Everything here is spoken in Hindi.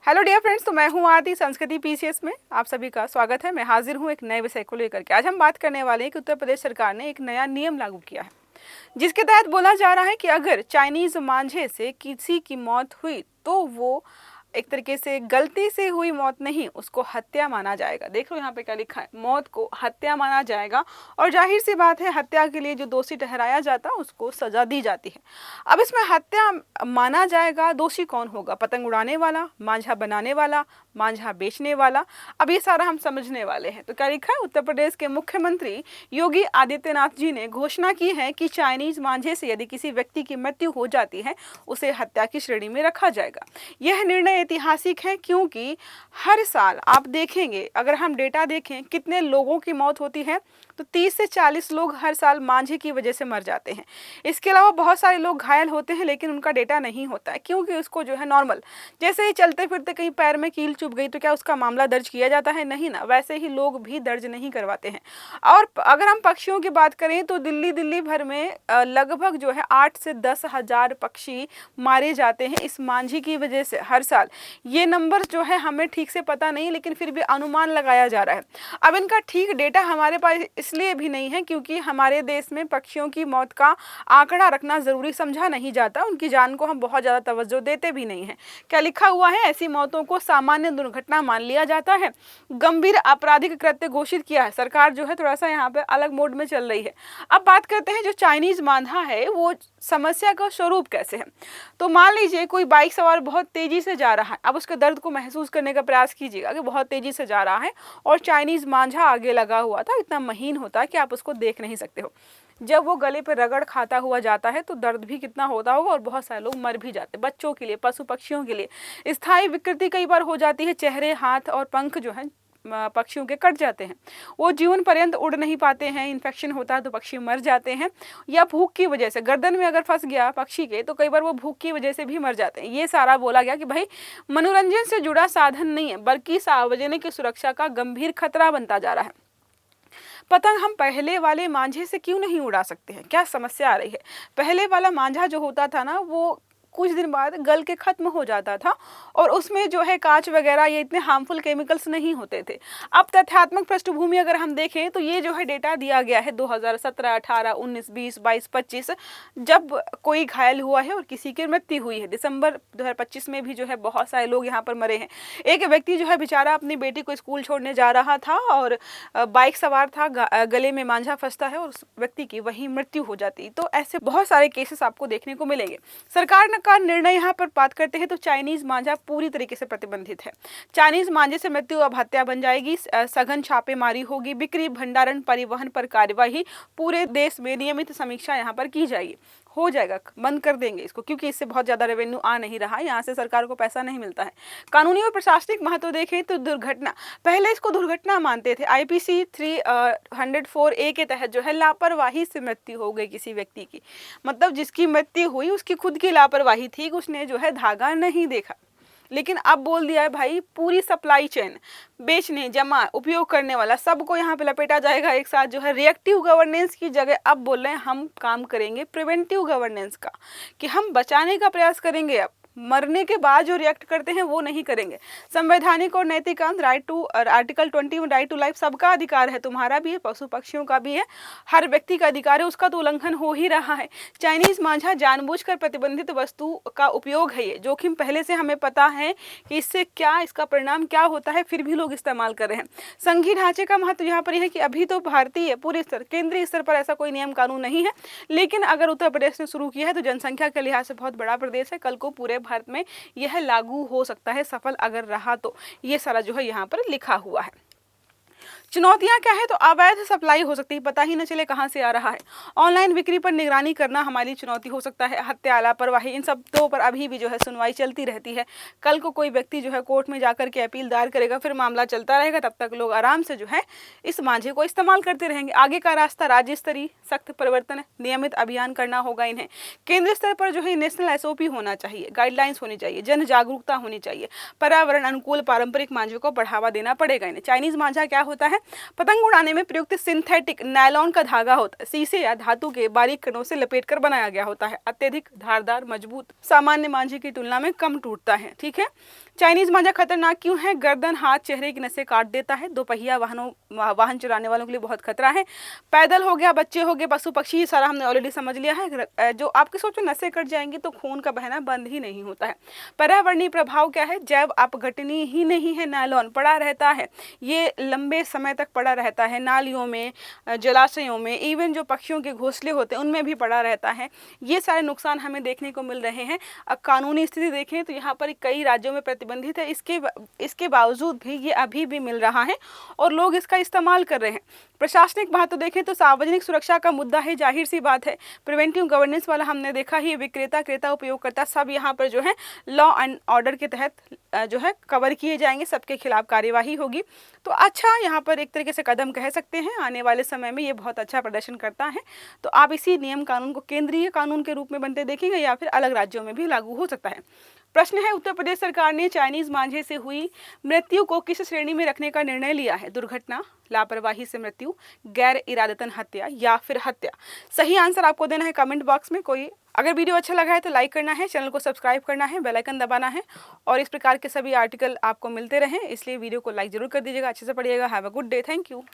हेलो डियर फ्रेंड्स, तो मैं हूं आरती संस्कृति पीसीएस में आप सभी का स्वागत है। मैं हाजिर हूं एक नए विषय को लेकर के। आज हम बात करने वाले हैं कि उत्तर प्रदेश सरकार ने एक नया नियम लागू किया है, जिसके तहत बोला जा रहा है कि अगर चाइनीज मांझे से किसी की मौत हुई तो वो एक तरीके से गलती से हुई मौत नहीं, उसको हत्या माना जाएगा। देख लो यहाँ पे क्या लिखा है, मौत को हत्या माना जाएगा। और जाहिर सी बात है, हत्या के लिए जो दोषी ठहराया जाता उसको सजा दी जाती है। अब इसमें हत्या माना जाएगा, दोषी कौन होगा? पतंग उड़ाने वाला, मांझा बनाने वाला, मांझा बेचने वाला। अब ये सारा हम समझने वाले हैं। तो क्या लिखा है, उत्तर प्रदेश के मुख्यमंत्री योगी आदित्यनाथ जी ने घोषणा की है कि चाइनीज मांझे से यदि किसी व्यक्ति की मृत्यु हो जाती है, उसे हत्या की श्रेणी में रखा जाएगा। यह निर्णय ऐतिहासिक है, क्योंकि हर साल आप देखेंगे, अगर हम डेटा देखें कितने लोगों की मौत होती है, तो 30 से 40 लोग हर साल मांझे की वजह से मर जाते हैं। इसके अलावा बहुत सारे लोग घायल होते हैं, लेकिन उनका डेटा नहीं होता है, क्योंकि उसको जो है नॉर्मल, जैसे ही चलते फिरते कहीं पैर में कील चुभ गई तो क्या उसका मामला दर्ज किया जाता है? नहीं ना। वैसे ही लोग भी दर्ज नहीं करवाते हैं। और अगर हम पक्षियों की बात करें तो दिल्ली भर में लगभग जो है 8 से 10 हजार पक्षी मारे जाते हैं इस मांझी की वजह से हर साल। ये नंबर जो है हमें ठीक से पता नहीं, लेकिन फिर भी अनुमान लगाया जा रहा है। अब इनका ठीक डेटा हमारे पास इसलिए भी नहीं है क्योंकि हमारे देश में पक्षियों की मौत का आंकड़ा रखना जरूरी समझा नहीं जाता, उनकी जान को हम बहुत ज़्यादा तवज्जो देते भी नहीं है। क्या लिखा हुआ है, ऐसी मौतों को सामान्य दुर्घटना मान लिया जाता है, गंभीर आपराधिक कृत्य घोषित किया है। सरकार जो है थोड़ा सा यहाँ पे अलग मोड में चल रही है। अब बात करते हैं, जो चाइनीज मांझा है वो समस्या का स्वरूप कैसे है। तो मान लीजिए कोई बाइक सवार बहुत तेजी से जा रहा है, अब उसके दर्द को महसूस करने का प्रयास कीजिएगा कि बहुत तेजी से जा रहा है और चाइनीज मांझा आगे लगा हुआ था, इतना महीन होता है कि आप उसको देख नहीं सकते हो। जब वो गले पर रगड़ खाता हुआ जाता है तो दर्द भी कितना होता होगा, और बहुत सारे लोग मर भी जाते हैं। बच्चों के लिए, पशु पक्षियों के लिए स्थायी विकृति कई बार हो जाती है, चेहरे, हाथ और पंख जो है पक्षियों के कट जाते हैं, वो जीवन पर्यंत उड़ नहीं पाते हैं। इन्फेक्शन होता है तो पक्षी मर जाते हैं, या भूख की वजह से, गर्दन में अगर फंस गया पक्षी के तो कई बार वो भूख की वजह से भी मर जाते हैं। ये सारा बोला गया कि भाई मनोरंजन से जुड़ा साधन नहीं है, बल्कि सार्वजनिक सुरक्षा का गंभीर खतरा बनता जा रहा है। पतंग हम पहले वाले मांझे से क्यों नहीं उड़ा सकते हैं? क्या समस्या आ रही है? पहले वाला मांझा जो होता था ना, वो कुछ दिन बाद गल के खत्म हो जाता था, और उसमें जो है कांच वगैरह ये इतने हार्मफुल केमिकल्स नहीं होते थे। अब तथ्यात्मक पृष्ठभूमि अगर हम देखें तो ये जो है डेटा दिया गया है 2017, 18, 19, 20, 22, 25, जब कोई घायल हुआ है और किसी की मृत्यु हुई है। दिसंबर 2025 में भी जो है बहुत सारे लोग यहाँ पर मरे हैं। एक व्यक्ति जो है बेचारा अपनी बेटी को स्कूल छोड़ने जा रहा था और बाइक सवार था, गले में मांझा फंसता है और उस व्यक्ति की वहीं मृत्यु हो जाती। तो ऐसे बहुत सारे केसेस आपको देखने को मिलेंगे। सरकार का निर्णय यहाँ पर बात करते हैं तो चाइनीज मांझा पूरी तरीके से प्रतिबंधित है। चाइनीज मांझे से मृत्यु अब हत्या बन जाएगी। सघन छापेमारी होगी, बिक्री, भंडारण, परिवहन पर कार्यवाही, पूरे देश में नियमित समीक्षा यहाँ पर की जाएगी। हो जाएगा, बंद कर देंगे इसको, क्योंकि इससे बहुत ज्यादा रेवेन्यू आ नहीं रहा है, यहाँ से सरकार को पैसा नहीं मिलता है। कानूनी और प्रशासनिक महत्व देखें तो दुर्घटना, पहले इसको दुर्घटना मानते थे। IPC 304A के तहत जो है लापरवाही से मृत्यु हो गई किसी व्यक्ति की, मतलब जिसकी मृत्यु हुई उसकी खुद की लापरवाही थी, उसने जो है धागा नहीं देखा। लेकिन अब बोल दिया है भाई, पूरी सप्लाई चेन, बेचने, जमा, उपयोग करने वाला, सबको यहाँ पे लपेटा जाएगा एक साथ। जो है रिएक्टिव गवर्नेंस की जगह अब बोल रहे हैं हम काम करेंगे प्रिवेंटिव गवर्नेंस का, कि हम बचाने का प्रयास करेंगे। अब मरने के बाद जो रिएक्ट करते हैं वो नहीं करेंगे। संवैधानिक और नैतिक right to, article 20 right to life, सबका अधिकार है, तुम्हारा भी है, पशु पक्षियों का भी है, हर व्यक्ति का अधिकार है, उसका तो उल्लंघन हो ही रहा है। चाइनीज मांझा जानबूझकर प्रतिबंधित वस्तु का उपयोग है। ये जोखिम पहले से हमें पता है कि इससे क्या, इसका परिणाम क्या होता है, फिर भी लोग इस्तेमाल कर रहे हैं। संघीय ढांचे का महत्व यहाँ पर यह है कि अभी तो भारतीय पूरे स्तर, केंद्रीय स्तर पर ऐसा कोई नियम कानून नहीं है, लेकिन अगर उत्तर प्रदेश ने शुरू किया है तो जनसंख्या के लिहाज से बहुत बड़ा प्रदेश है, कल को पूरे भारत में यह लागू हो सकता है, सफल अगर रहा तो। ये सारा जो है यहाँ पर लिखा हुआ है। चुनौतियां क्या है, तो अवैध सप्लाई हो सकती है, पता ही न चले कहां से आ रहा है। ऑनलाइन बिक्री पर निगरानी करना हमारी चुनौती हो सकता है। हत्या, लापरवाही, इन सब तो पर अभी भी जो है सुनवाई चलती रहती है। कल को कोई व्यक्ति जो है कोर्ट में जाकर के अपील दायर करेगा, फिर मामला चलता रहेगा, तब तक लोग आराम से जो है इस मांझे को इस्तेमाल करते रहेंगे। आगे का रास्ता राज्य स्तरीय सख्त परिवर्तन, नियमित अभियान करना होगा इन्हें। केंद्र स्तर पर जो है नेशनल SOP होना चाहिए, गाइडलाइंस होनी चाहिए, जन जागरूकता होनी चाहिए, पर्यावरण अनुकूल पारंपरिक मांझे को बढ़ावा देना पड़ेगा इन्हें। चाइनीज मांझा क्या होता है? पतंग उड़ाने में प्रयुक्त सिंथेटिक नायलॉन का धागा होता है, शीशे या धातु के बारीक कणों से लपेटकर बनाया गया होता है, अत्यधिक धारदार, मजबूत, सामान्य मांझे की तुलना में कम टूटता है। ठीक है। चाइनीज मांझा खतरनाक क्यों है? गर्दन, हाथ, चेहरे की नसें काट देता है। दोपहिया वाहन चलाने वालों के लिए बहुत खतरा है। पैदल हो गया, बच्चे हो गए, पशु पक्षी, ये सारा हमने ऑलरेडी समझ लिया है। जो आपके सोचो नसें कट जाएंगी तो खून का बहना बंद ही नहीं होता है। पर्यावरणीय प्रभाव क्या है? जैव अपघटनीय ही नहीं है, नायलॉन पड़ा रहता है, ये लंबे समय तक पड़ा रहता है, नालियों में, जलाशयों में, इवन जो पक्षियों के घोंसले होते हैं उनमें भी पड़ा रहता है। ये सारे नुकसान हमें देखने को मिल रहे हैं। कानूनी स्थिति देखें तो यहाँ पर कई राज्यों में प्रतिबंधित है, इसके बावजूद भी ये अभी भी मिल रहा है और लोग इसका इस्तेमाल कर रहे हैं। प्रशासनिक महत्व देखें तो सार्वजनिक सुरक्षा का मुद्दा है, जाहिर सी बात है। प्रिवेंटिव गवर्नेंस वाला हमने देखा ही, विक्रेता, क्रेता, उपयोगकर्ता सब यहाँ पर जो है लॉ एंड ऑर्डर के तहत जो है कवर किए जाएंगे, सबके खिलाफ कार्यवाही होगी। तो अच्छा, यहाँ पर एक तरीके से कदम कह सकते हैं, आने वाले समय में ये बहुत अच्छा प्रदर्शन करता है। तो आप इसी नियम कानून को केंद्रीय कानून के रूप में बनते देखेंगे या फिर अलग राज्यों में भी लागू हो सकता है। प्रश्न है, उत्तर प्रदेश सरकार ने चाइनीज मांझे से हुई मृत्यु को किस श्रेणी में रखने का निर्णय लिया है? दुर्घटना, लापरवाही से मृत्यु, गैर इरादतन हत्या या फिर हत्या? सही आंसर आपको देना है कमेंट बॉक्स में। अगर वीडियो अच्छा लगा है तो लाइक करना है, चैनल को सब्सक्राइब करना है, बेल आइकन दबाना है और इस प्रकार के सभी आर्टिकल आपको मिलते रहें, इसलिए वीडियो को लाइक जरूर कर दीजिएगा, अच्छे से पढ़िएगा। Have a good day, thank you.